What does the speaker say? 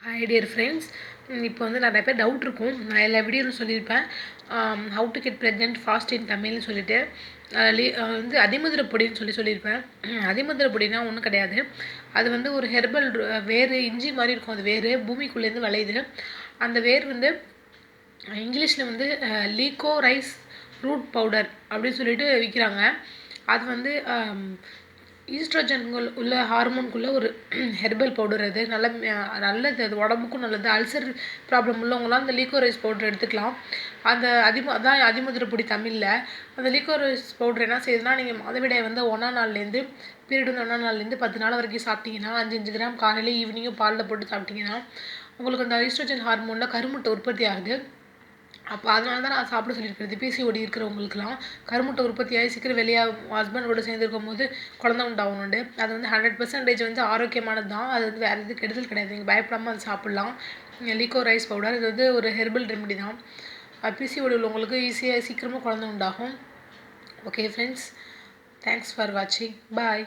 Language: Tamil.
Hi dear friends. இப்போ வந்து நிறைய பேர் டவுட் இருக்கும். நான் எல்லா வீடியோவில் சொல்லியிருப்பேன். How to get pregnant fast இன் தமிழ்னு சொல்லிட்டு வந்து அதிமதுர பொடின்னு சொல்லியிருப்பேன். அதிமதுர பொடினா ஒன்றும் கிடையாது. அது வந்து ஒரு ஹெர்பல் வேறு இஞ்சி மாதிரி இருக்கும். அது வேறு பூமிக்குள்ளேருந்து விளையுது. அந்த வேர் வந்து இங்கிலீஷில் வந்து லீக்கோ ரைஸ் ரூட் பவுடர் அப்படின்னு சொல்லிட்டு விற்கிறாங்க. அது வந்து ஈஸ்ட்ரோஜன்கள் உள்ள ஹார்மோனுக்குள்ள ஒரு ஹெர்பல் பவுடர். அது நல்லது, அது உடம்புக்கும் நல்லது. அல்சர் ப்ராப்ளம் உள்ளவங்களாம் அந்த லீக்கோ ரைஸ் பவுடர் எடுத்துக்கலாம். அந்த அதான் அதிமதுர பொடி தமிழில். அந்த லீக்கோ ரைஸ் பவுடர் என்ன செய்யுதுன்னா, நீங்கள் மாதவிடாய் வந்து 1ஆம் நாள்லேருந்து பீரியட் வந்து 1ஆம் நாள்லேருந்து 10 நாள் வரைக்கும் சாப்பிட்டீங்கன்னா, 5 கிராம் காலையில் ஈவினிங்கும் பாலில் போட்டு சாப்பிட்டீங்கன்னா உங்களுக்கு அந்த ஈஸ்ட்ரோஜன் ஹார்மோனில் கருமுட்டை உற்பத்தி ஆகுது. அப்போ அதனால தான் நான் சாப்பிட சொல்லியிருக்கிறது. பிசிஓடி இருக்கிறவங்களுக்குலாம் கருமுட்டை உற்பத்தியாகி சீக்கிரம் ஹஸ்பண்டோட சேர்ந்துருக்கும் போது குழந்தை உண்டாகணுண்டு. அது வந்து 100% வந்து ஆரோக்கியமானது தான். அது வந்து வேறு எதுவும் கெடுதல் கிடையாது. நீங்கள் பயப்படாமல் அது சாப்பிட்லாம். லீக்கோ ரைஸ் பவுடர் இது வந்து ஒரு ஹெர்பல் ரெமெடி தான். பிசிஓடி உள்ளவங்களுக்கு ஈஸியாக சீக்கிரமாக குழந்தை உண்டாகும். ஓகே ஃப்ரெண்ட்ஸ், தேங்க்ஸ் ஃபார் வாட்சிங். பாய்.